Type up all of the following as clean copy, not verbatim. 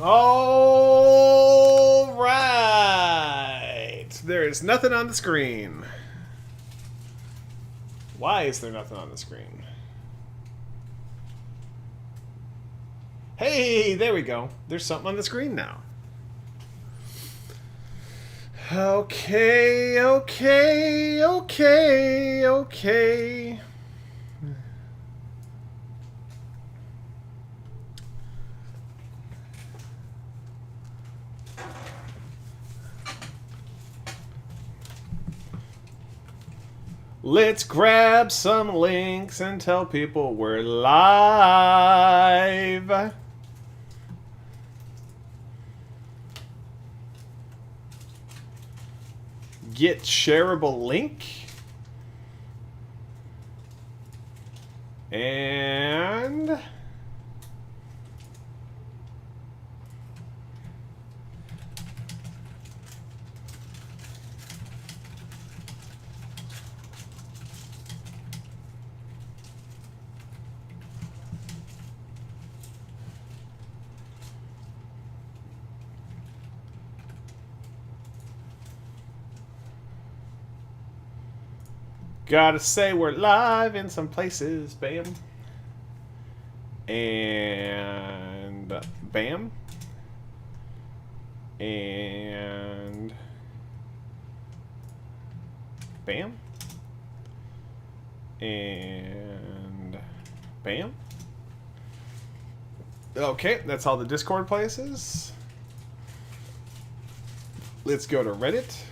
All right. There is nothing on the screen. Why is there nothing on the screen? Hey, there we go. There's something on the screen now. Okay. Let's grab some links and tell people we're live. Get shareable link. And gotta say we're live in some places. Bam. And bam. And bam. And bam. Okay, that's all the Discord places. Let's go to Reddit.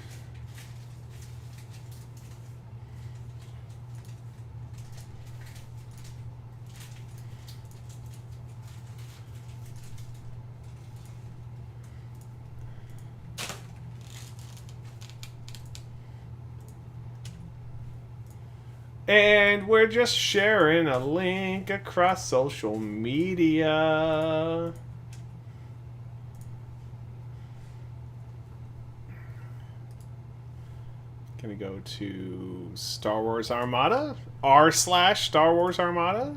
And we're just sharing a link across social media. Can we go to Star Wars Armada? r/Star Wars Armada?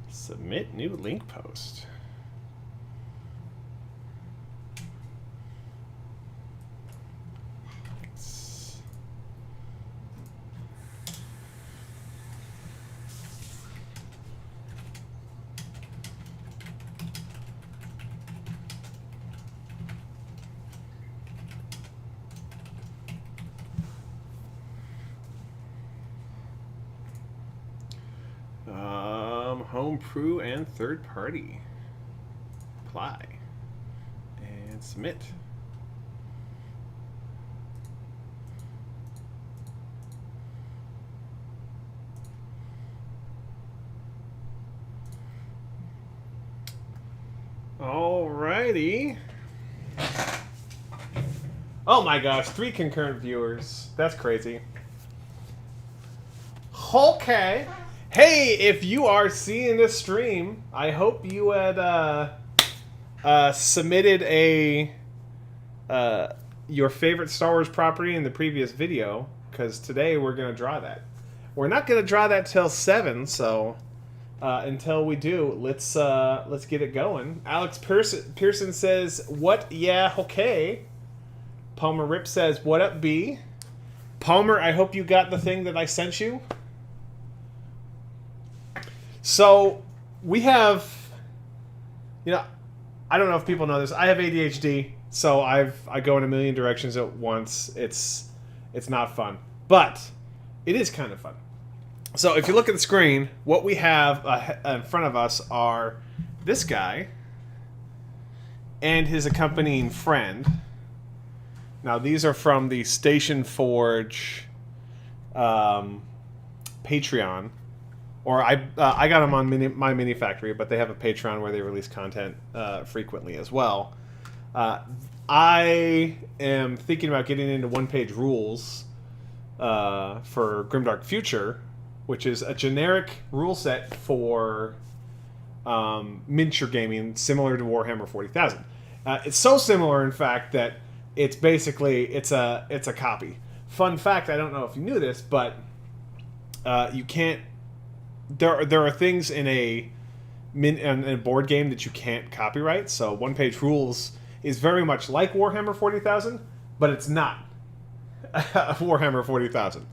Submit new link post. Homebrew and third party. Apply. And submit. Alrighty. Oh my gosh, 3 concurrent viewers. That's crazy. Okay. Hey, if you are seeing this stream, I hope you had submitted your favorite Star Wars property in the previous video, because today we're going to draw that. We're not going to draw that till 7, so until we do, let's get it going. Alex Pearson says, "What? Yeah, okay." Palmerrip says, "What up, B?" Palmer, I hope you got the thing that I sent you. So, we have, I don't know if people know this. I have ADHD, so I go in a million directions at once. It's not fun, but it is kind of fun. So, if you look at the screen, what we have in front of us are this guy and his accompanying friend. Now, these are from the Station Forge Patreon. Or I got them on my Mini Factory, but they have a Patreon where they release content frequently as well. I am thinking about getting into one-page rules for Grimdark Future, which is a generic rule set for miniature gaming, similar to Warhammer 40,000. It's so similar, in fact, that it's basically it's a copy. Fun fact: I don't know if you knew this, but you can't there are things in in a board game that you can't copyright. So One Page Rules is very much like Warhammer 40,000, but it's not Warhammer 40,000.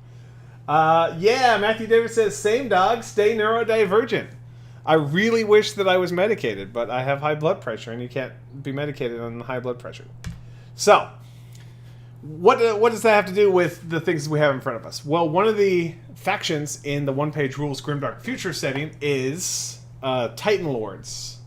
Yeah, Matthew Davis says, same dog, stay neurodivergent. I really wish that I was medicated, but I have high blood pressure, and you can't be medicated on high blood pressure. So, what does that have to do with the things we have in front of us? Well, one of the factions in the One Page Rules Grimdark Future setting is Titan Lords,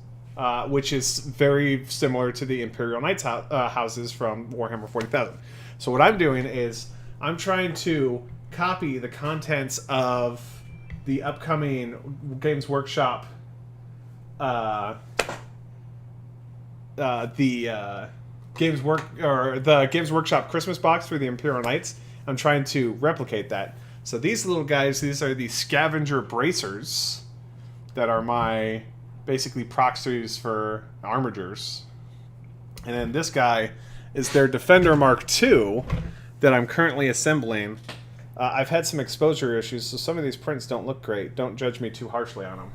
which is very similar to the Imperial Knights houses from Warhammer 40,000. So what I'm doing is I'm trying to copy the contents of the upcoming Games Workshop the Games Workshop Christmas box for the Imperial Knights. I'm trying to replicate that. So these little guys, these are the scavenger bracers that are my basically proxies for armigers. And then this guy is their Defender Mark II that I'm currently assembling. I've had some exposure issues, so some of these prints don't look great. Don't judge me too harshly on them.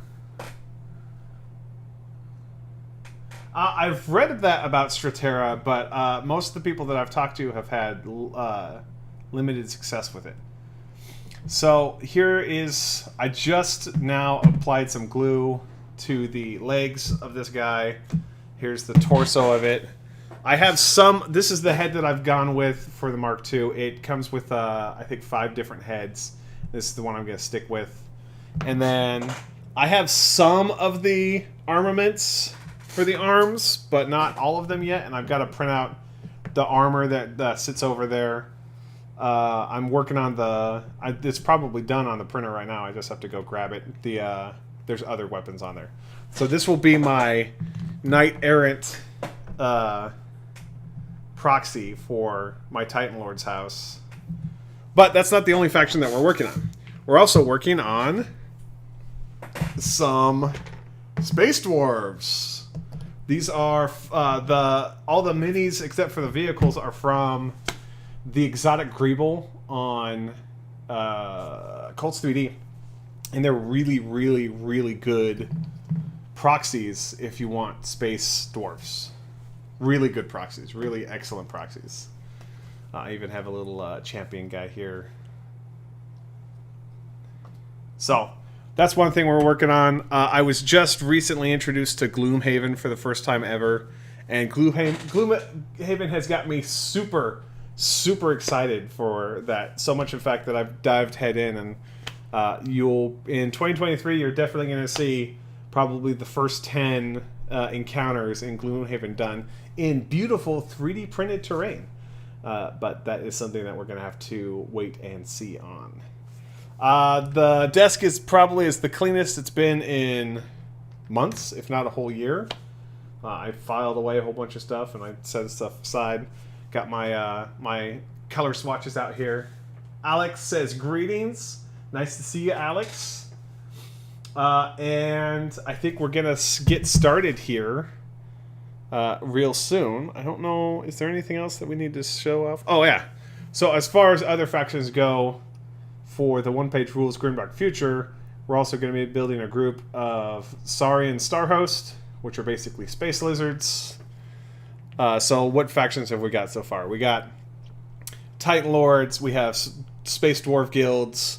I've read that about Stratera, but most of the people that I've talked to have had limited success with it. So here is, I just now applied some glue to the legs of this guy. Here's the torso of it. I have some, this is the head that I've gone with for the Mark II. It comes with, I think, 5 different heads. This is the one I'm going to stick with. And then I have some of the armaments for the arms, but not all of them yet. And I've got to print out the armor that sits over there. I'm working on it's probably done on the printer right now. I just have to go grab it. There's other weapons on there. So this will be my Knight Errant proxy for my Titan Lord's house. But that's not the only faction that we're working on. We're also working on some Space Dwarves. These are all the minis except for the vehicles are from the Exotic Greeble on Colts 3D. And they're really, really, really good proxies if you want Space Dwarfs. Really good proxies. Really excellent proxies. I even have a little champion guy here. So, that's one thing we're working on. I was just recently introduced to Gloomhaven for the first time ever. And Gloomhaven has got me super, super excited for that. So much, in fact, that I've dived head in. And in 2023, you're definitely going to see probably the first 10 encounters in Gloomhaven done in beautiful 3D printed terrain. But that is something that we're going to have to wait and see on. The desk is probably the cleanest it's been in months, if not a whole year. I filed away a whole bunch of stuff and I set stuff aside. Got my color swatches out here. Alex says greetings. Nice to see you, Alex. And I think we're going to get started here real soon. I don't know, is there anything else that we need to show off? Oh, yeah. So as far as other factions go, for the One Page Rules Grimdark Future, we're also going to be building a group of Saurian Starhost, which are basically space lizards. So what factions have we got so far? We got Titan Lords, we have Space Dwarf Guilds,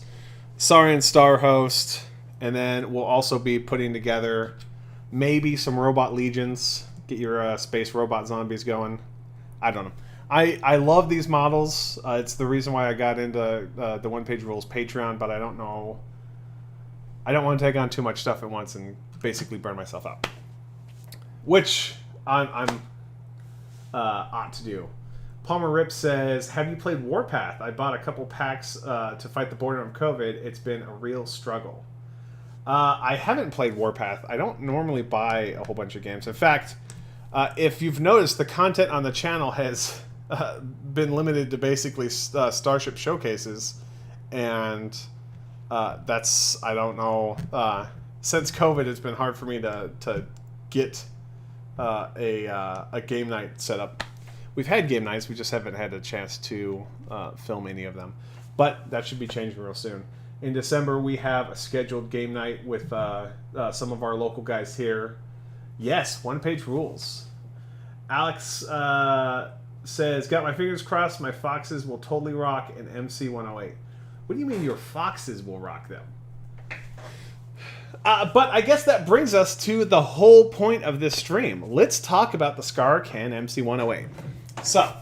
Saurian Starhost, and then we'll also be putting together maybe some Robot Legions. Get your space robot zombies going. I don't know. I love these models. It's the reason why I got into the One Page Rules Patreon, but I don't know. I don't want to take on too much stuff at once and basically burn myself out. Which I'm ought to do. Palmerrip says, have you played Warpath? I bought a couple packs to fight the boredom of COVID. It's been a real struggle. I haven't played Warpath. I don't normally buy a whole bunch of games. In fact, if you've noticed, the content on the channel has been limited to basically Starship showcases. And that's, I don't know, since COVID, it's been hard for me to get a game night set up. We've had game nights, we just haven't had a chance to film any of them. But that should be changing real soon. In December, we have a scheduled game night with some of our local guys here. Yes, one-page rules. Alex says, got my fingers crossed, my Foxes will totally rock an MC-108. What do you mean your Foxes will rock them? But I guess that brings us to the whole point of this stream. Let's talk about the SKAR AKAN MC-108. So,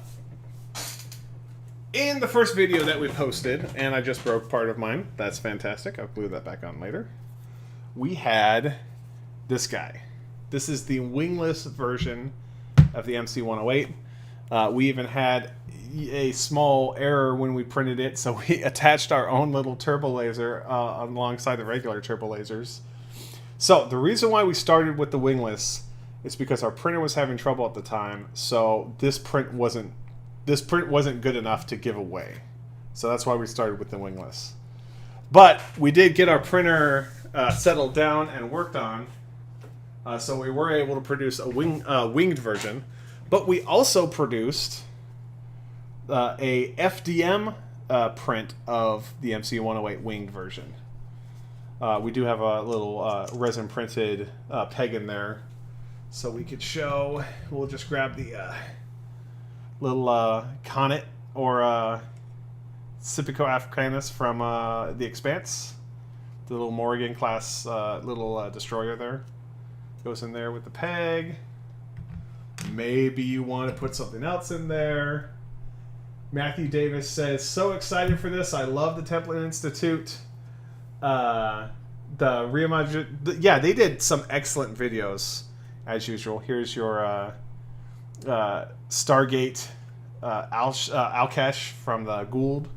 in the first video that we posted, and I just broke part of mine. That's fantastic. I'll glue that back on later. We had this guy. This is the wingless version of the MC-108. We even had a small error when we printed it, so we attached our own little turbo laser alongside the regular turbo lasers. So the reason why we started with the wingless is because our printer was having trouble at the time, so this print wasn't good enough to give away. So that's why we started with the wingless. But we did get our printer settled down and worked on, so we were able to produce a winged version. But we also produced a FDM print of the MC-108 winged version. We do have a little resin printed peg in there, so we could show. We'll just grab the little Connet or Cipico Africanus from The Expanse. The little Morrigan class little destroyer there. Goes in there with the peg. Maybe you want to put something else in there. Matthew Davis says, so excited for this. I love the Template Institute. The reimagine. Yeah, they did some excellent videos, as usual. Here's your Stargate Alkesh from the Gould.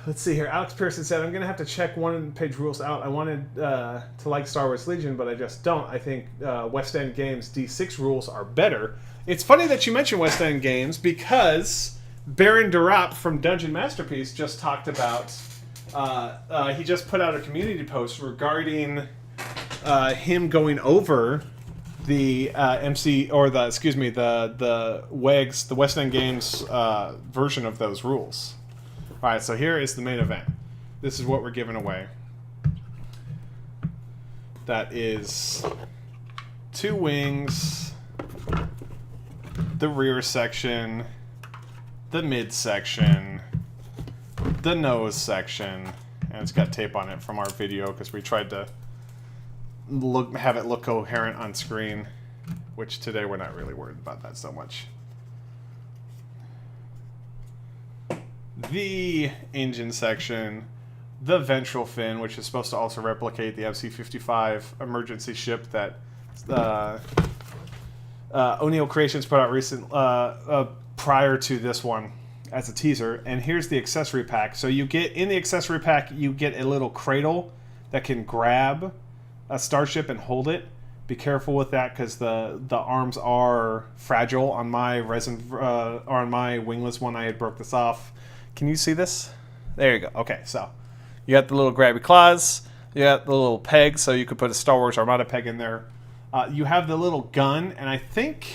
Let's see here. Alex Pearson said, I'm going to have to check one-page rules out. I wanted to like Star Wars Legion, but I just don't. I think West End Games D6 rules are better. It's funny that you mentioned West End Games because Baron Durap from Dungeon Masterpiece just talked about... he just put out a community post regarding him going over the the WEGs, the West End Games version of those rules. All right, so here is the main event. This is what we're giving away. That is 2 wings, the rear section, the mid section, the nose section, and it's got tape on it from our video because we tried to have it look coherent on screen, which today we're not really worried about that so much. The engine section, the ventral fin, which is supposed to also replicate the MC-55 emergency ship that O'Neill Creations put out prior to this one as a teaser. And here's the accessory pack. So you get in the accessory pack, you get a little cradle that can grab a starship and hold it. Be careful with that because the arms are fragile. On my resin or on my wingless one, I had broke this off. Can you see this? There you go. Okay, so you got the little grabby claws. You got the little peg, so you could put a Star Wars Armada peg in there. You have the little gun, and I think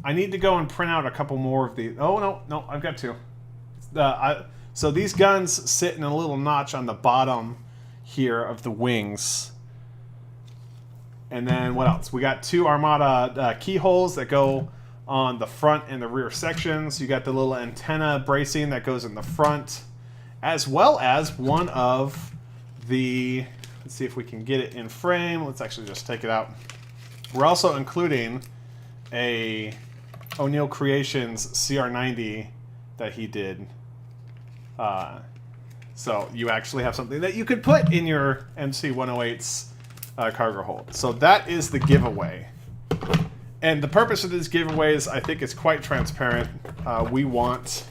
I need to go and print out a couple more of these. Oh, no, I've got 2. So these guns sit in a little notch on the bottom here of the wings. And then what else? We got 2 Armada keyholes that go on the front and the rear sections. You got the little antenna bracing that goes in the front, as well as one of the, let's see if we can get it in frame. Let's actually just take it out. We're also including a O'Neill Creations CR90 that he did. So you actually have something that you could put in your MC-108's cargo hold. So that is the giveaway. And the purpose of these giveaways, I think, is quite transparent. We want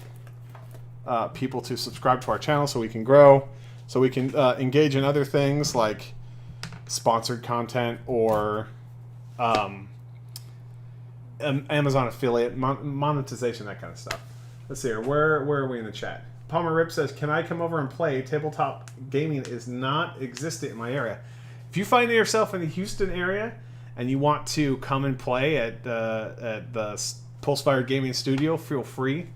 people to subscribe to our channel so we can grow, so we can engage in other things like sponsored content or Amazon affiliate, monetization, that kind of stuff. Let's see here. Where are we in the chat? Palmerrip says, can I come over and play? Tabletop gaming is not existent in my area. If you find yourself in the Houston area and you want to come and play at the Pulsefired Gaming Studio, feel free.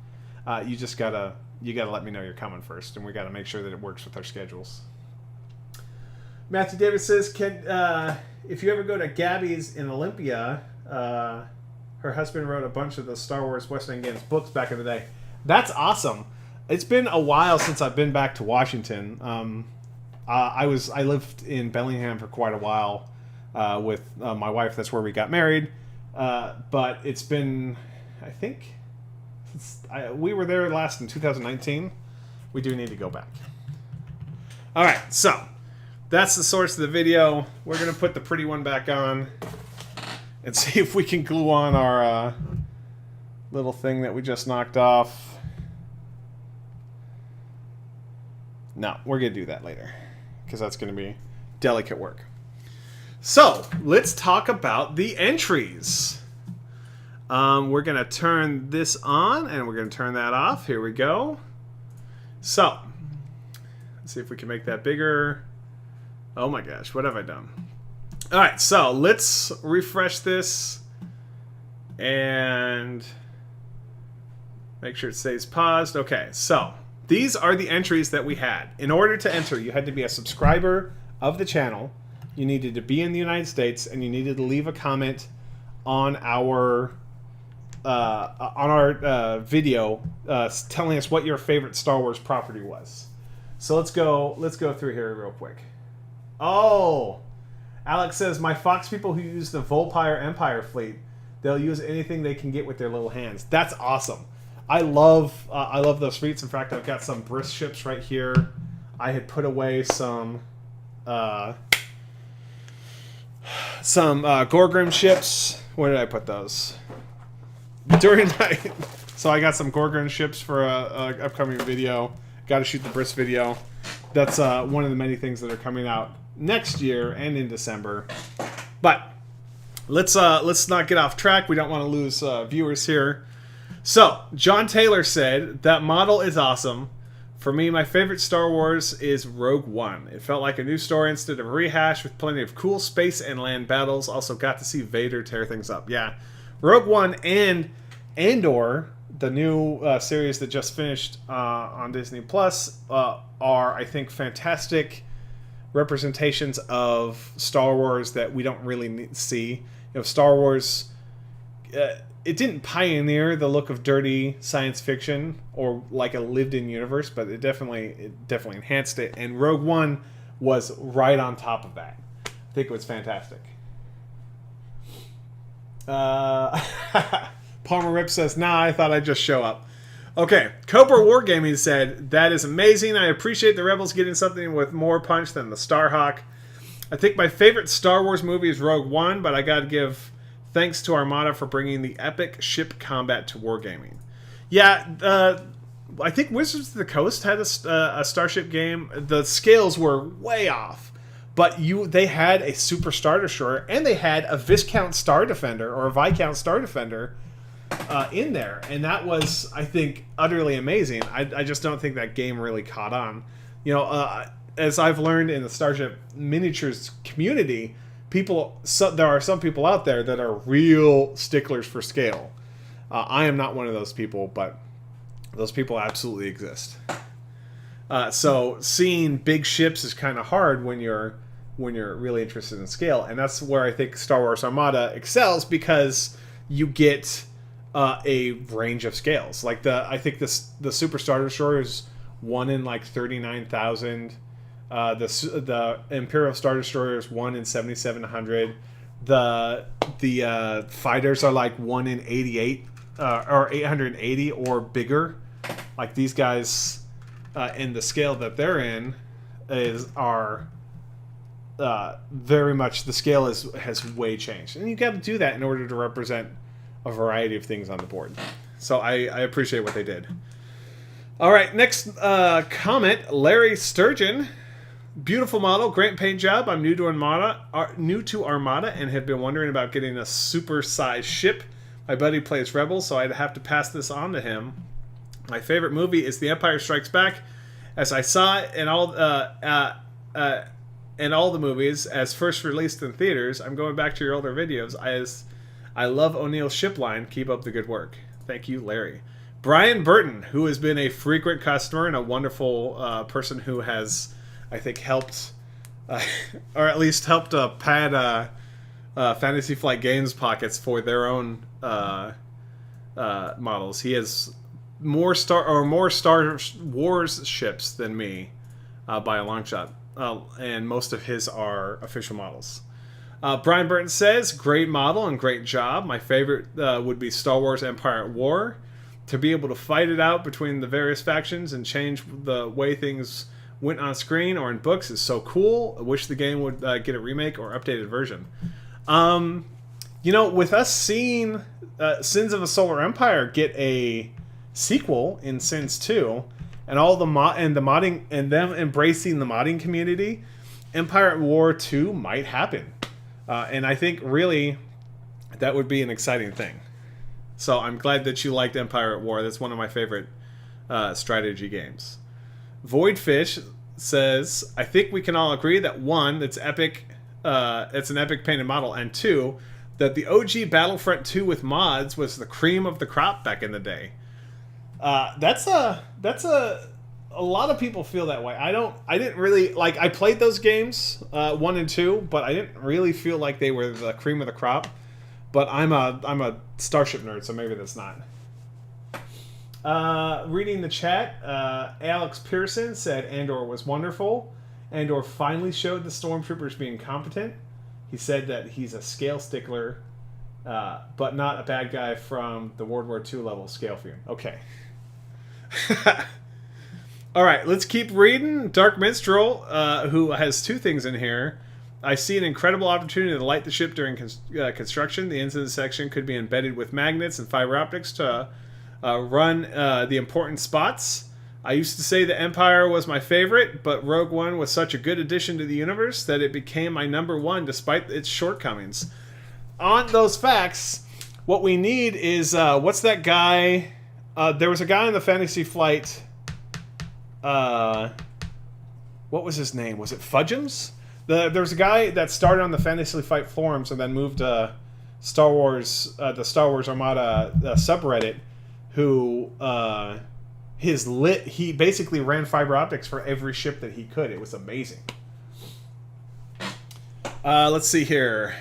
You just gotta you got to let me know you're coming first, and we got to make sure that it works with our schedules. Matthew Davis says, if you ever go to Gabby's in Olympia, her husband wrote a bunch of the Star Wars West End Games books back in the day. That's awesome. It's been a while since I've been back to Washington. I lived in Bellingham for quite a while with my wife. That's where we got married. But it's been, I think, we were there last in 2019. We do need to go back. All right, so that's the source of the video. We're going to put the pretty one back on and see if we can glue on our little thing that we just knocked off. No, we're going to do that later because that's going to be delicate work. So, let's talk about the entries. We're going to turn this on and we're going to turn that off. Here we go. So, let's see if we can make that bigger. Oh my gosh, what have I done? All right, so let's refresh this and make sure it stays paused. Okay, so these are the entries that we had. In order to enter, you had to be a subscriber of the channel. You needed to be in the United States, and you needed to leave a comment on our video telling us what your favorite Star Wars property was. So let's go through here real quick. Oh, Alex says, my Fox people who use the Volpire Empire fleet, they'll use anything they can get with their little hands. That's awesome. I love those fleets. In fact, I've got some Briss ships right here. I had put away some Gorgrim ships. Where did I put those? During my... So I got some Gorgrim ships for a upcoming video. Got to shoot the Briss video. That's one of the many things that are coming out next year and in December. But let's not get off track. We don't want to lose viewers here. So John Taylor said, that model is awesome. For me, my favorite Star Wars is Rogue One. It felt like a new story instead of a rehash with plenty of cool space and land battles. Also got to see Vader tear things up. Yeah, Rogue One and Andor, the new series that just finished on Disney Plus, are, I think, fantastic representations of Star Wars that we don't really see. You know, Star Wars, it didn't pioneer the look of dirty science fiction or like a lived-in universe, but it definitely enhanced it. And Rogue One was right on top of that. I think it was fantastic. Palmerrip says, nah, I thought I'd just show up. Okay, Cobra Wargaming said, that is amazing. I appreciate the Rebels getting something with more punch than the Starhawk. I think my favorite Star Wars movie is Rogue One, but I gotta give thanks to Armada for bringing the epic ship combat to Wargaming. Yeah, I think Wizards of the Coast had a Starship game. The scales were way off, but they had a Super Star Destroyer, and they had a Viscount Star Defender, or a Viscount Star Defender, in there, and that was, I think, utterly amazing. I just don't think that game really caught on. You know, as I've learned in the Starship Miniatures community, there are some people out there that are real sticklers for scale. I am not one of those people, but those people absolutely exist. So seeing big ships is kind of hard when you're really interested in scale, and that's where I think Star Wars Armada excels, because you get a range of scales. Like I think the Super Star Destroyer is 1 in like 39,000. The Imperial Star Destroyer is 1 in 7,700. The fighters are like 1 in 88 or 880 or bigger. Like these guys, in the scale that they're in, are very much, the scale has way changed, and you got to do that in order to represent a variety of things on the board. So I appreciate what they did. All right, next comment, Larry Sturgeon. Beautiful model, great paint job. I'm new to Armada and have been wondering about getting a super-sized ship. My buddy plays Rebels, so I'd have to pass this on to him. My favorite movie is The Empire Strikes Back, as I saw it in all the movies as first released in theaters. I'm going back to your older videos, as I love O'Neill's ship line. Keep up the good work. Thank you, Larry. Brian Burton, who has been a frequent customer and a wonderful person who has, I think, helped, or at least helped pad Fantasy Flight Games pockets for their own models. He has more Star Wars ships than me by a long shot, and most of his are official models. Brian Burton says, great model and great job. My favorite would be Star Wars Empire at War. To be able to fight it out between the various factions and change the way things went on screen or in books is so cool. I wish the game would get a remake or updated version. With us seeing Sins of a Solar Empire get a sequel in Sins 2, and all the modding and them embracing the modding community, Empire at War 2 might happen. And I think really that would be an exciting thing. So I'm glad that you liked Empire at War. That's one of my favorite strategy games. Voidfish says, I think we can all agree that one, it's epic. It's an epic painted model, and two, that the OG Battlefront 2 with mods was the cream of the crop back in the day. That's a lot of people feel that way. I didn't really like. I played those games 1 and 2, but I didn't really feel like they were the cream of the crop. But I'm a Starship nerd, so maybe that's not. Reading the chat, Alex Pearson said Andor was wonderful. Andor finally showed the Stormtroopers being competent. He said that he's a scale stickler, but not a bad guy from the World War II level scale fume. Okay. All right, let's keep reading. Dark Minstrel, who has 2 things in here. I see an incredible opportunity to light the ship during construction. The incident section could be embedded with magnets and fiber optics to run the important spots. I used to say the Empire was my favorite, but Rogue One was such a good addition to the universe that it became my number 1 despite its shortcomings. On those facts, what we need is, what's that guy? There was a guy in the Fantasy Flight, what was his name? Was it Fudgems? There was a guy that started on the Fantasy Flight forums and then moved to Star Wars, the Star Wars Armada subreddit, who he basically ran fiber optics for every ship that he could. It was amazing. Let's see here.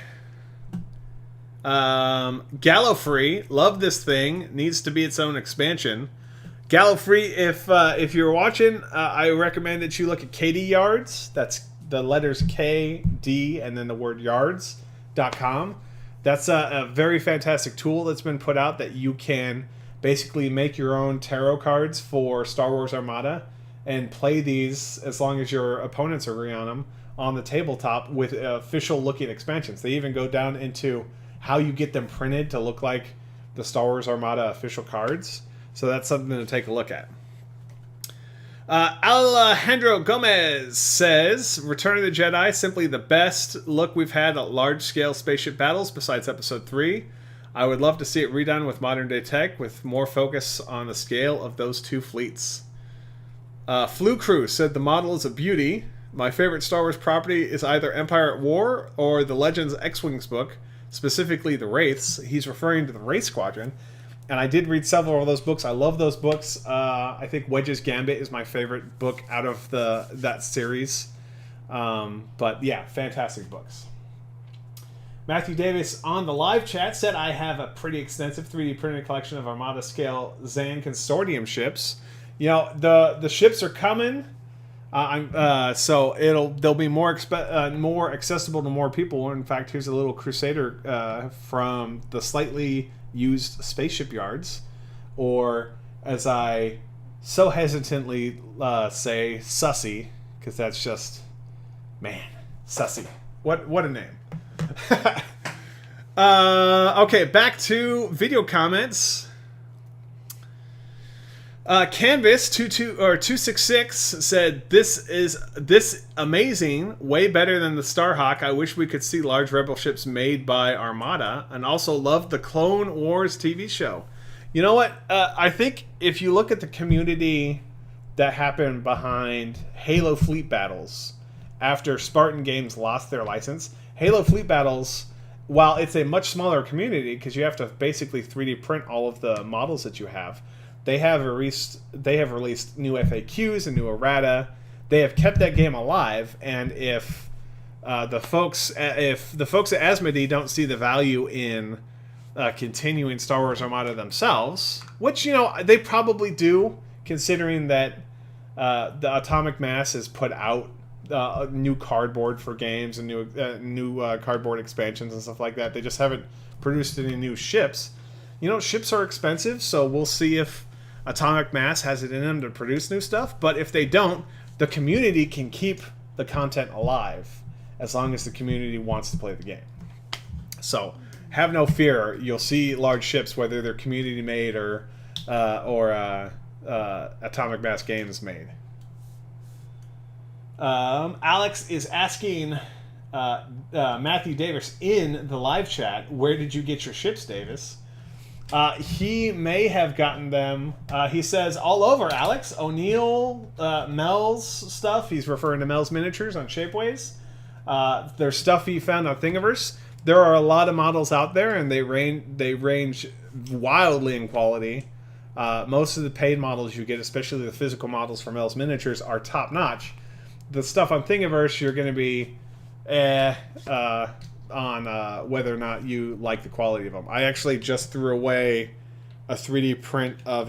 Gallifrey, love this thing. Needs to be its own expansion. Gallifrey, if you're watching, I recommend that you look at KD Yards. That's the letters K, D, and then the word yards.com. That's a very fantastic tool that's been put out that you can basically make your own tarot cards for Star Wars Armada and play these as long as your opponents agree on them on the tabletop with official looking expansions. They even go down into how you get them printed to look like the Star Wars Armada official cards. So that's something to take a look at. Alejandro Gomez says, Return of the Jedi, simply the best look we've had at large-scale spaceship battles besides Episode 3. I would love to see it redone with modern-day tech with more focus on the scale of those 2 fleets. Flu Crew said the model is a beauty. My favorite Star Wars property is either Empire at War or the Legends X-Wings book, specifically the Wraiths. He's referring to the Wraith Squadron. And I did read several of those books. I love those books. I think Wedge's Gambit is my favorite book out of that series. But yeah, fantastic books. Matthew Davis on the live chat said, I have a pretty extensive 3D printed collection of Armada scale Zan Consortium ships. You know, the ships are coming. So they'll be more accessible to more people. In fact, here's a little Crusader from the slightly used spaceship yards, or as I so hesitantly say, sussy, because that's just, man, sussy. What a name. Okay, back to video comments. Canvas 266 said, this amazing, way better than the Starhawk. I wish we could see large rebel ships made by Armada, and also loved the Clone Wars TV show. You know what? I think if you look at the community that happened behind Halo Fleet Battles after Spartan Games lost their license, Halo Fleet Battles, while it's a much smaller community because you have to basically 3D print all of the models that you have, They have released new FAQs and new errata. They have kept that game alive, and if the folks at Asmodee don't see the value in continuing Star Wars Armada themselves, which they probably do, considering that the Atomic Mass has put out new cardboard for games and new cardboard expansions and stuff like that. They just haven't produced any new ships. Ships are expensive, so we'll see if Atomic Mass has it in them to produce new stuff. But if they don't, the community can keep the content alive as long as the community wants to play the game. So have no fear. You'll see large ships, whether they're community made or Atomic Mass games made. Alex is asking Matthew Davis in the live chat, where did you get your ships, Davis? He may have gotten them. He says all over, Alex. O'Neill, Mel's stuff. He's referring to Mel's Miniatures on Shapeways. There's stuff he found on Thingiverse. There are a lot of models out there, and they range wildly in quality. Most of the paid models you get, especially the physical models for Mel's Miniatures, are top notch. The stuff on Thingiverse, you're going to be on whether or not you like the quality of them. I actually just threw away a 3D print of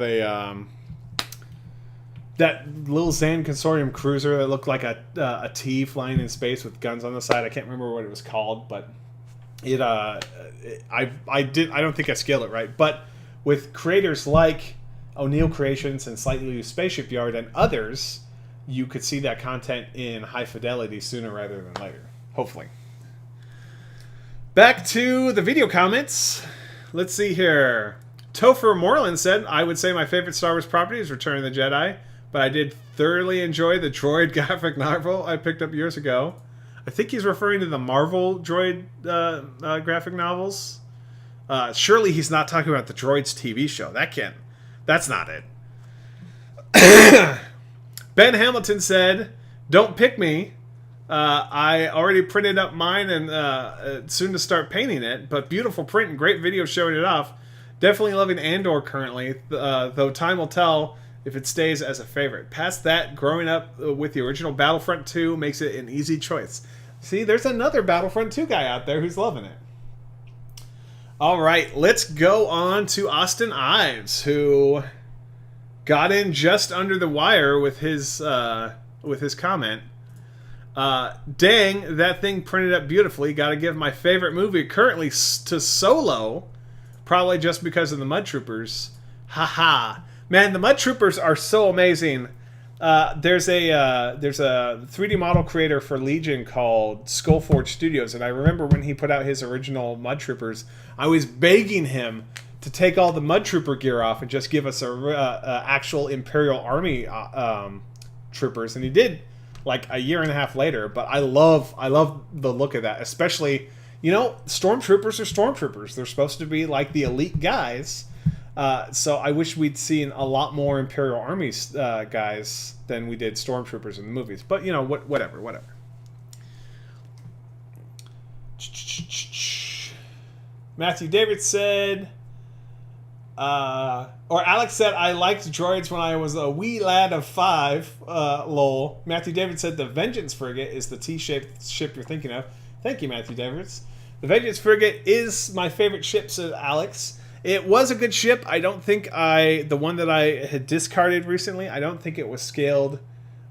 that little Zan Consortium cruiser that looked like a T flying in space with guns on the side. I can't remember what it was called, but I don't think I scaled it right. But with creators like O'Neill Creations and Slightly Used Spaceship Yard and others, you could see that content in high fidelity sooner rather than later. Hopefully. Back to the video comments. Let's see here. Topher Moreland said, I would say my favorite Star Wars property is Return of the Jedi, but I did thoroughly enjoy the droid graphic novel I picked up years ago. I think he's referring to the Marvel droid graphic novels. Surely he's not talking about the Droids TV show. That's not it. Ben Hamilton said, don't pick me. I already printed up mine and soon to start painting it, but beautiful print and great video showing it off. Definitely loving Andor currently, though time will tell if it stays as a favorite. Past that, growing up with the original Battlefront 2 makes it an easy choice. See, there's another Battlefront 2 guy out there who's loving it. All right, let's go on to Austin Ives, who got in just under the wire with his comment. Dang, that thing printed up beautifully. Got to give my favorite movie currently to Solo, probably just because of the Mud Troopers. Haha, man, the Mud Troopers are so amazing. There's a 3D model creator for Legion called Skullforge Studios, and I remember when he put out his original Mud Troopers, I was begging him to take all the Mud Trooper gear off and just give us a actual Imperial Army troopers, and he did like a year and a half later. But I love the look of that, especially, stormtroopers are stormtroopers. They're supposed to be like the elite guys. So I wish we'd seen a lot more Imperial Army guys than we did stormtroopers in the movies. But whatever. Matthew David said, or Alex said, I liked droids when I was a wee lad of 5. Lol. Matthew David said the Vengeance Frigate is the T-shaped ship you're thinking of. Thank you, Matthew Davids. The Vengeance Frigate is my favorite ship, said Alex. It was a good ship. I don't think the one that I had discarded recently, I don't think it was scaled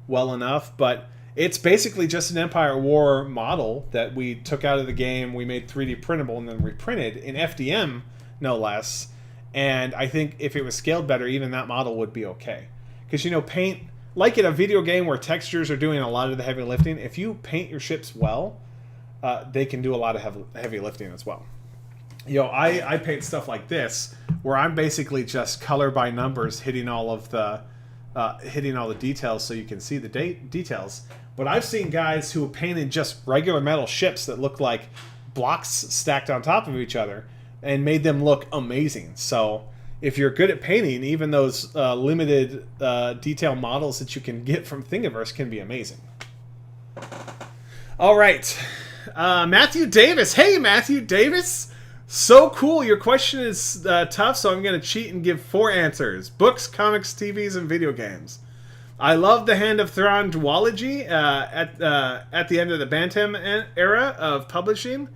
well enough, but it's basically just an Empire War model that we took out of the game. We made 3D printable and then reprinted in FDM, no less. And I think if it was scaled better, even that model would be okay. Because, paint, like in a video game where textures are doing a lot of the heavy lifting, if you paint your ships well, they can do a lot of heavy lifting as well. I paint stuff like this, where I'm basically just color by numbers, hitting all the details so you can see the details. But I've seen guys who painted just regular metal ships that look like blocks stacked on top of each other and made them look amazing. So if you're good at painting, even those limited detail models that you can get from Thingiverse can be amazing. All right. Matthew Davis. Hey, Matthew Davis. So cool. Your question is tough, so I'm going to cheat and give 4 answers. Books, comics, TVs, and video games. I love the Hand of Thrawn duology at the end of the Bantam era of publishing.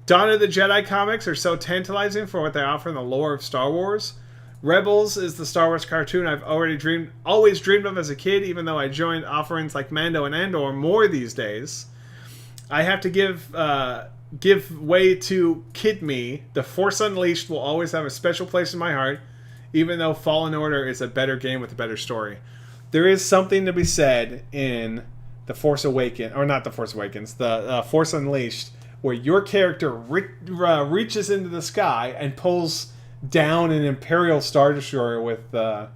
Dawn of the Jedi comics are so tantalizing for what they offer in the lore of Star Wars. Rebels is the Star Wars cartoon I've always dreamed of as a kid, even though I joined offerings like Mando and Andor more these days. I have to give way to Kid Me. The Force Unleashed will always have a special place in my heart, even though Fallen Order is a better game with a better story. There is something to be said in The Force Awakens, or not The Force Awakens, the Force Unleashed, where your character reaches into the sky and pulls down an Imperial Star Destroyer with the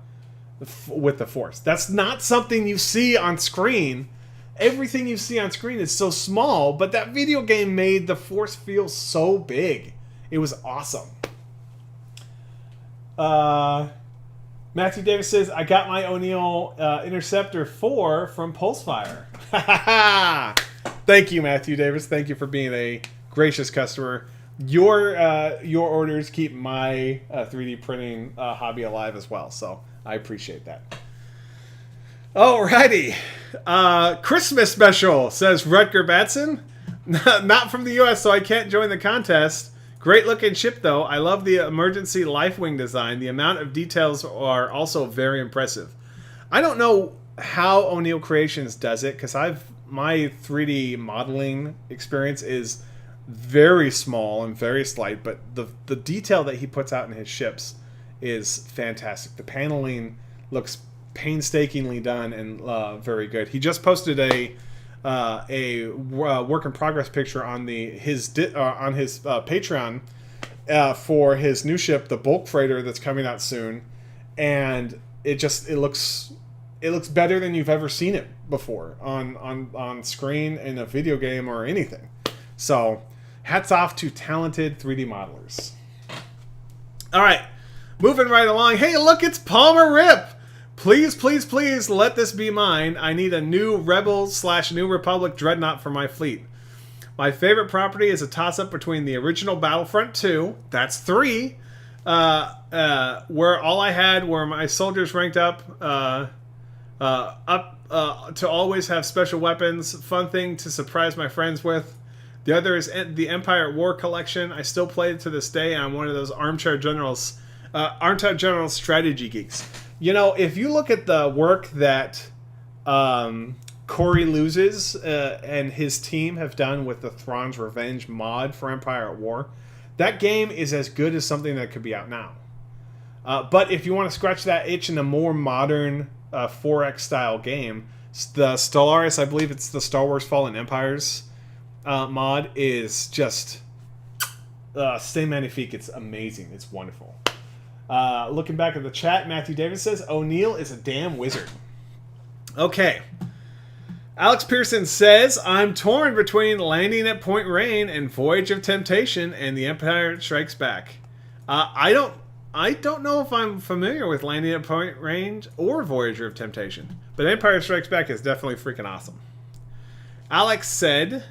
Force. That's not something you see on screen. Everything you see on screen is so small, but that video game made the Force feel so big. It was awesome. Matthew Davis says, I got my O'Neill Interceptor 4 from Pulsefire. Thank you, Matthew Davis. Thank you for being a gracious customer. Your orders keep my 3D printing hobby alive as well, so I appreciate that. Alrighty. Christmas special, says Rutger Batson. Not from the US, so I can't join the contest. Great looking ship, though. I love the emergency lifewing design. The amount of details are also very impressive. I don't know how O'Neill Creations does it, because my 3D modeling experience is very small and very slight, but the detail that he puts out in his ships is fantastic. The paneling looks painstakingly done and very good. He just posted a work in progress picture on his Patreon for his new ship, the bulk freighter that's coming out soon, and it looks better than you've ever seen it before on screen in a video game or anything. So hats off to talented 3D modelers. All right, moving right along. Hey, look, it's Palmerrip. Please, please, please let this be mine. I need a new Rebels/New Republic dreadnought for my fleet. My favorite property is a toss-up between the original Battlefront 2, that's 3, where all I had were my soldiers ranked up to always have special weapons, fun thing to surprise my friends with. The other is the Empire at War collection. I still play it to this day, and I'm one of those armchair generals strategy geeks. You know, if you look at the work that Corey Loses and his team have done with the Thrawn's Revenge mod for Empire at War, that game is as good as something that could be out now. But if you want to scratch that itch in a more modern 4X style game, the Stellaris, I believe it's the Star Wars Fallen Empires mod, is just c'est magnifique. It's amazing. It's wonderful. Looking back at the chat, Matthew Davis says, O'Neill is a damn wizard. Okay. Alex Pearson says, I'm torn between Landing at Point Rain and Voyage of Temptation and The Empire Strikes Back. I don't know if I'm familiar with Landing at Point Rain or Voyager of Temptation, but Empire Strikes Back is definitely freaking awesome. Alex said,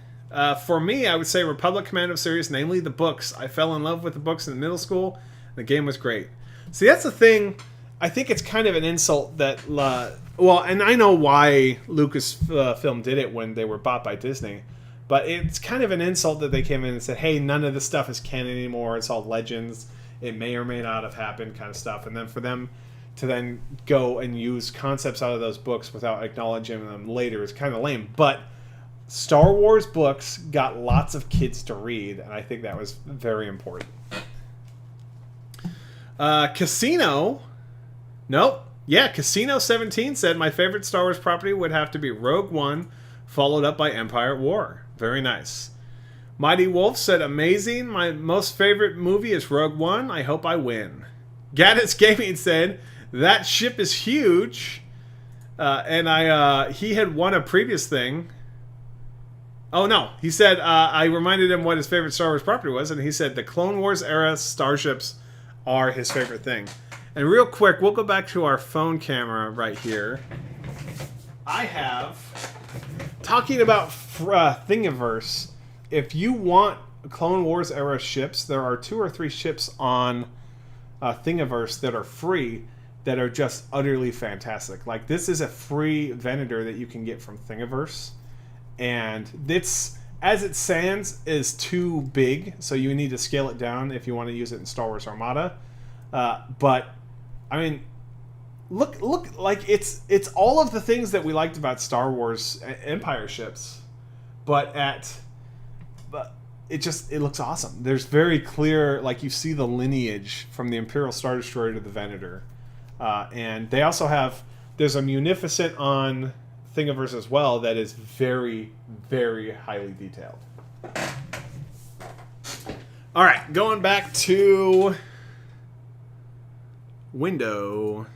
for me, I would say Republic Commando series, namely the books. I fell in love with the books in middle school. The game was great. See, that's the thing. I think it's kind of an insult that, and I know why Lucasfilm did it when they were bought by Disney, but it's kind of an insult that they came in and said, hey, none of this stuff is canon anymore. It's all legends. It may or may not have happened kind of stuff. And then for them to then go and use concepts out of those books without acknowledging them later is kind of lame. But Star Wars books got lots of kids to read, and I think that was very important. Casino 17 said my favorite Star Wars property would have to be Rogue One, followed up by Empire at War. Very nice. Mighty Wolf said amazing. My most favorite movie is Rogue One. I hope I win. Gaddis Gaming said that ship is huge, and he had won a previous thing. Oh no, he said I reminded him what his favorite Star Wars property was, and he said the Clone Wars era starships are his favorite thing. And real quick, we'll go back to our phone camera right here. I have, talking about Thingiverse, if you want Clone Wars era ships, there are 2 or 3 ships on Thingiverse that are free that are just utterly fantastic. Like, this is a free Venator that you can get from Thingiverse, and it's, as it stands, is too big, so you need to scale it down if you want to use it in Star Wars Armada. But I mean, look, like it's all of the things that we liked about Star Wars Empire ships, but it looks awesome. There's very clear, like, you see the lineage from the Imperial Star Destroyer to the Venator. And they also have, there's a Munificent on Thingiverse as well that is very, very highly detailed. All right, going back to window.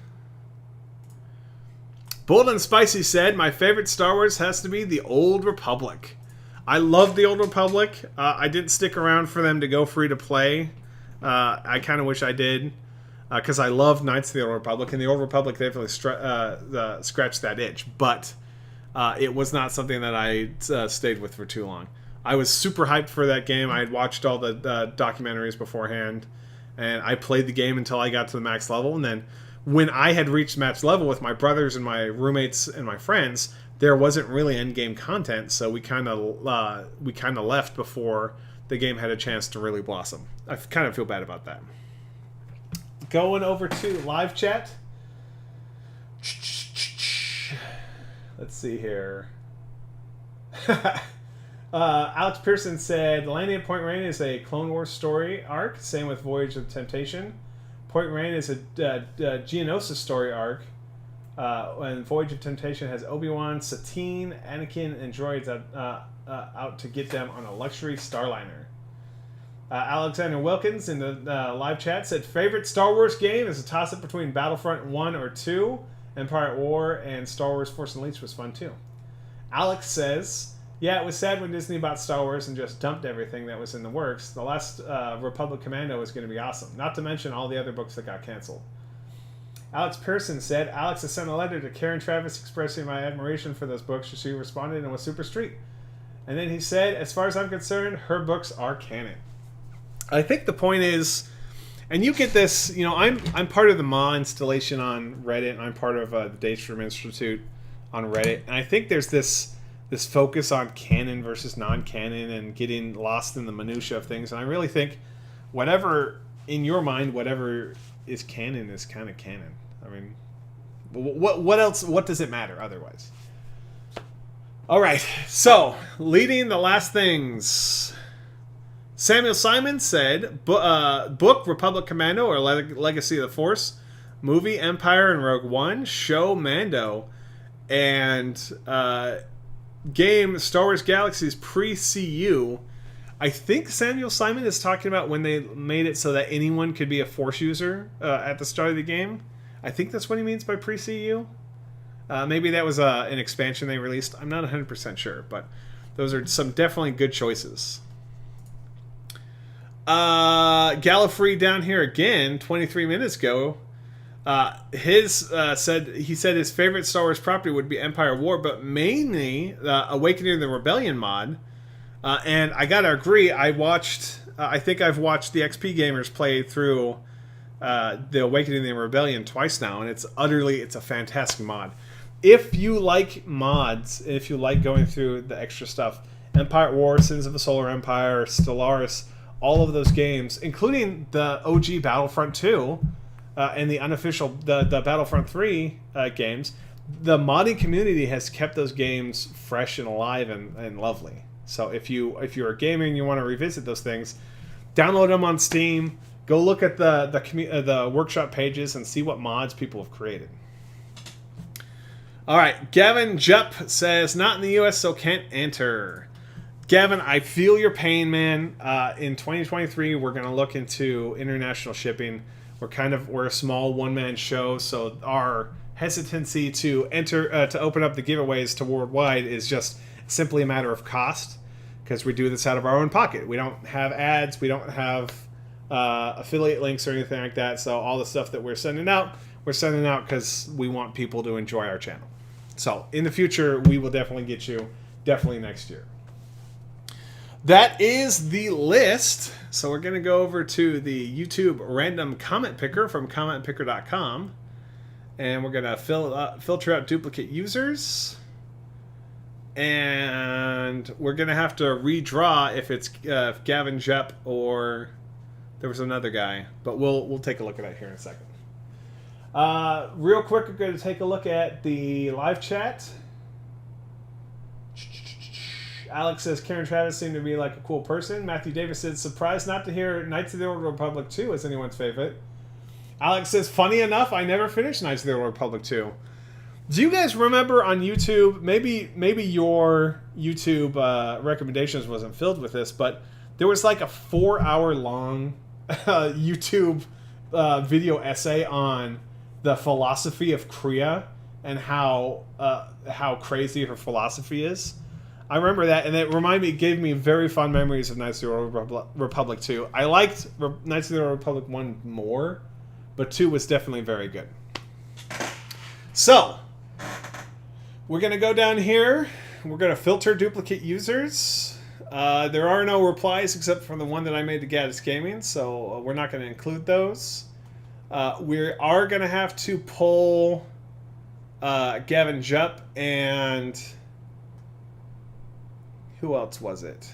Bold and Spicy said, my favorite Star Wars has to be the Old Republic. I love the Old Republic. I didn't stick around for them to go free to play. I kind of wish I did, because I love Knights of the Old Republic, and the Old Republic definitely scratched that itch. But it was not something that I stayed with for too long. I was super hyped for that game. I had watched all the documentaries beforehand, and I played the game until I got to the max level. And then when I had reached max level with my brothers and my roommates and my friends, there wasn't really end game content, so we kind of left before the game had a chance to really blossom. I kind of feel bad about that. Going over to live chat. Let's see here. Alex Pearson said, Landing at Point Rain is a Clone Wars story arc. Same with Voyage of Temptation. Point Rain is a Geonosis story arc. And Voyage of Temptation has Obi-Wan, Satine, Anakin, and droids out to get them on a luxury starliner. Alexander Wilkins in the live chat said, favorite Star Wars game is a toss-up between Battlefront 1 or 2. Empire at War and Star Wars Force Unleashed was fun too. Alex says, yeah, it was sad when Disney bought Star Wars and just dumped everything that was in the works. The last Republic Commando is going to be awesome. Not to mention all the other books that got canceled. Alex Pearson said, Alex has sent a letter to Karen Travis expressing my admiration for those books. She responded and was super street. And then he said, as far as I'm concerned, her books are canon. I think the point is, and you get this, you know, I'm part of the Ma installation on Reddit, and I'm part of the Daystrom Institute on Reddit, and I think there's this focus on canon versus non-canon and getting lost in the minutia of things, and I really think whatever, in your mind, whatever is canon is kind of canon. I mean, what else, what does it matter otherwise? All right, so, leading the last things. Samuel Simon said, book Republic Commando or Legacy of the Force, movie Empire and Rogue One, show Mando, and game Star Wars Galaxies pre-CU. I think Samuel Simon is talking about when they made it so that anyone could be a Force user at the start of the game. I think that's what he means by pre-CU. Maybe that was an expansion they released. I'm not 100% sure, but those are some definitely good choices. Gallifrey down here again 23 minutes ago, he said his favorite Star Wars property would be Empire War, but mainly Awakening of the Rebellion mod. And I gotta agree, I think I've watched the XP gamers play through the Awakening of the Rebellion twice now, and it's a fantastic mod. If you like mods, if you like going through the extra stuff, Empire War, Sins of the Solar Empire, Stellaris, all of those games, including the OG Battlefront 2 and the unofficial the Battlefront 3 games, the modding community has kept those games fresh and alive and lovely. So if you're a gamer and you want to revisit those things, download them on Steam. Go look at the workshop pages and see what mods people have created. All right, Gavin Jupp says, not in the U.S., so can't enter. Gavin, I feel your pain, man. In 2023, we're going to look into international shipping. We're a small one-man show, so our hesitancy to open up the giveaways to worldwide is just simply a matter of cost, because we do this out of our own pocket. We don't have ads, we don't have affiliate links or anything like that. So all the stuff that we're sending out because we want people to enjoy our channel. So in the future, we will definitely get you, definitely next year. that is the list. So we're going to go over to the YouTube random comment picker from commentpicker.com. And we're going to filter out duplicate users. And we're going to have to redraw if it's Gavin Jepp or there was another guy. But we'll take a look at that here in a second. Real quick, we're going to take a look at the live chat. Alex says Karen Travis seemed to be like a cool person. Matthew Davis said, surprised not to hear Knights of the Old Republic 2 as anyone's favorite. Alex says, funny enough, I never finished Knights of the Old Republic 2. Do you guys remember on YouTube, maybe your YouTube recommendations wasn't filled with this, but there was like a 4-hour long YouTube video essay on the philosophy of Kriya and how crazy her philosophy is. I remember that, and it gave me very fond memories of Knights of the Old Republic 2. I liked Knights of the Old Republic 1 more, but 2 was definitely very good. So, we're going to go down here. We're going to filter duplicate users. There are no replies except for the one that I made to Gaddis Gaming, so we're not going to include those. We are going to have to pull Gavin Jepp and... who else was it?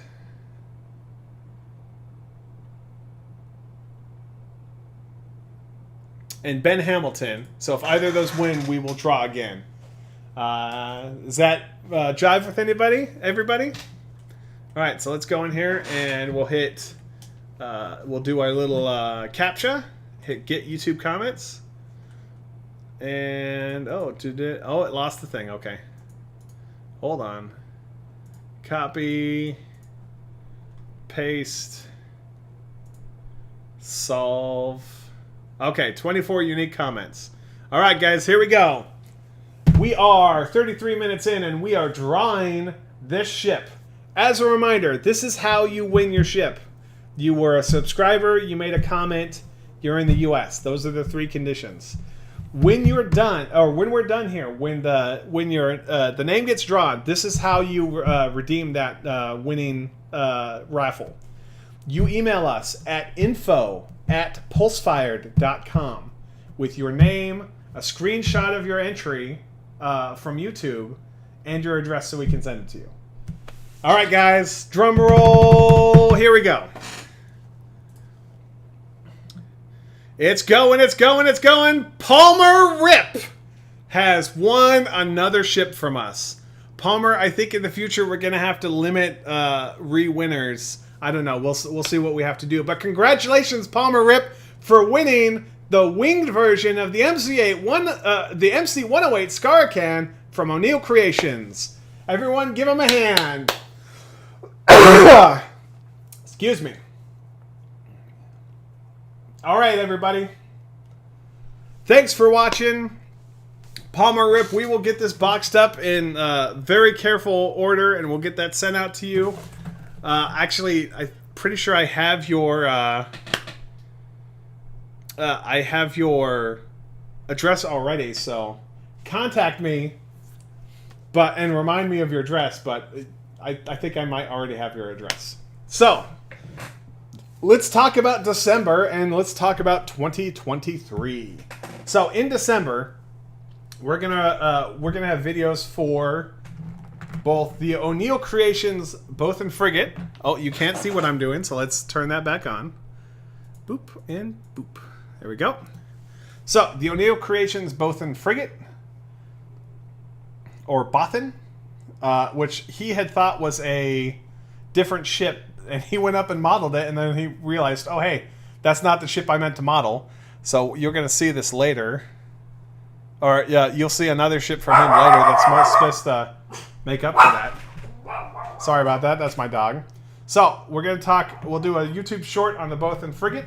And Ben Hamilton. So if either of those win, we will draw again. Does that jive with anybody? Everybody? All right, so let's go in here and we'll hit... we'll do our little CAPTCHA. Hit get YouTube comments. And... it lost the thing. Okay. Hold on. Copy, paste, solve. Okay, 24 unique comments. All right, guys, here we go. We are 33 minutes in, and we are drawing this ship. As a reminder, this is how you win your ship. You were a subscriber, you made a comment, you're in the U.S. Those are the 3 conditions. When you're done, or when we're done here, when the name gets drawn, this is how you redeem that winning raffle. You email us at info@pulsefired.com with your name, a screenshot of your entry from YouTube, and your address so we can send it to you. All right, guys, drum roll. Here we go. It's going, it's going, it's going. Palmerrip has won another ship from us. Palmer, I think in the future we're going to have to limit re-winners. I don't know. We'll see what we have to do. But congratulations, Palmerrip, for winning the winged version of the MC-108 SKAR AKAN from O'Neill Creations. Everyone give him a hand. Excuse me. All right, everybody. Thanks for watching. Palmerrip, we will get this boxed up in very careful order, and we'll get that sent out to you. Actually, I'm pretty sure I have your address already, so contact me and remind me of your address, but I think I might already have your address. So, let's talk about December, and let's talk about 2023. So in December, we're gonna have videos for both the O'Neill Creations Bothan Frigate. Oh, you can't see what I'm doing, so let's turn that back on. Boop and boop. There we go. So the O'Neill Creations Bothan Frigate, or Bothan, which he had thought was a different ship. And he went up and modeled it, and then he realized, oh, hey, that's not the ship I meant to model. So you're going to see this later. Or, yeah, you'll see another ship from him later that's supposed to make up for that. Sorry about that. That's my dog. So we're going to we'll do a YouTube short on the Bothan Frigate.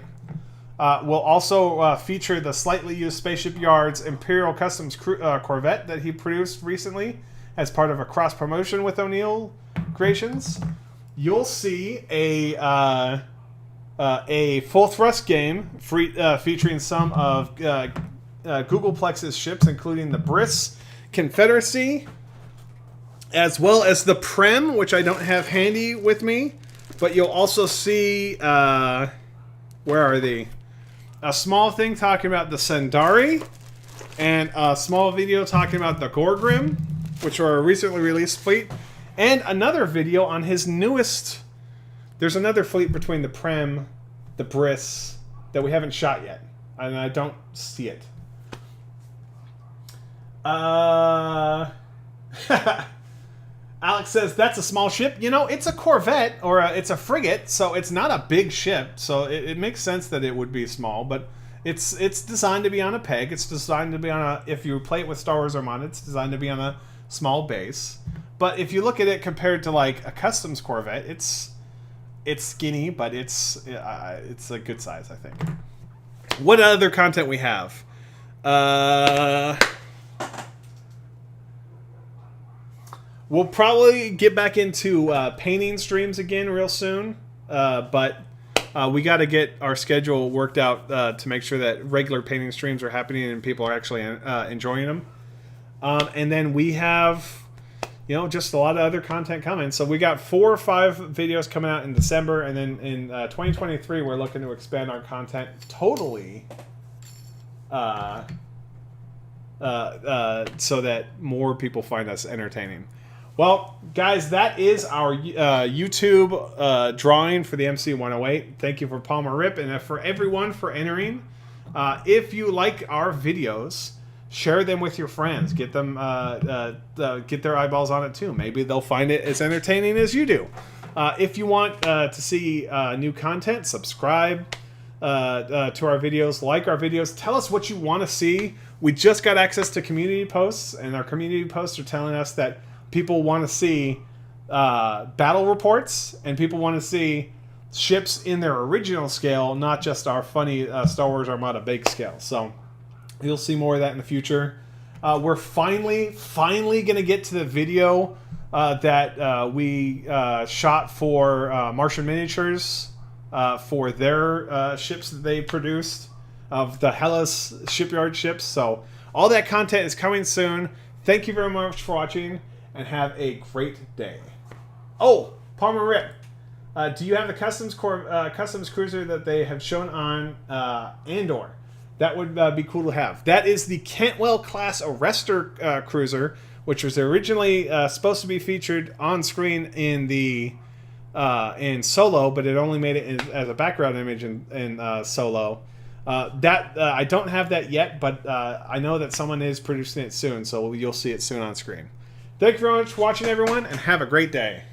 We'll also feature the slightly used Spaceship Yard's Imperial Customs Corvette that he produced recently as part of a cross-promotion with O'Neill Creations. You'll see a full thrust game featuring some of Googleplex's ships, including the Briss Confederacy, as well as the Prem, which I don't have handy with me. But you'll also see, where are they? A small thing talking about the Sandari, and a small video talking about the Gorgrim, which are a recently released fleet, and another video on his newest. There's another fleet between the Prem, the Briss, that we haven't shot yet, and I don't see it. Alex says that's a small ship. You know, it's a corvette, or it's a frigate, so it's not a big ship. So it makes sense that it would be small, but it's designed to be on a peg. It's designed to be on a. If you play it with Star Wars Armada, it's designed to be on a small base. But if you look at it compared to like a customs corvette, it's skinny, but it's a good size, I think. What other content we have? We'll probably get back into painting streams again real soon, but we got to get our schedule worked out to make sure that regular painting streams are happening and people are actually enjoying them. And then we have, you know, just a lot of other content coming. So we got 4 or 5 videos coming out in December, and then in 2023 we're looking to expand our content totally, so that more people find us entertaining. Well, guys, that is our YouTube drawing for the MC-108. Thank you for Palmerrip, and for everyone for entering. If you like our videos, share them with your friends. Get them, get their eyeballs on it too. Maybe they'll find it as entertaining as you do. If you want to see new content, subscribe to our videos, like our videos. Tell us what you want to see. We just got access to community posts, and our community posts are telling us that people want to see battle reports, and people want to see ships in their original scale, not just our funny Star Wars Armada big scale. So you'll see more of that in the future. We're finally going to get to the video that we shot for Martian Miniatures for their ships that they produced, of the Hellas shipyard ships. So all that content is coming soon. Thank you very much for watching, and have a great day. Oh, Palmerrip, do you have the customs cruiser that they have shown on Andor? That would be cool to have. That is the Cantwell class Arrestor cruiser, which was originally supposed to be featured on screen in the in Solo, but it only made it as a background image in Solo. I don't have that yet, but I know that someone is producing it soon, so you'll see it soon on screen. Thank you very much for watching, everyone, and have a great day.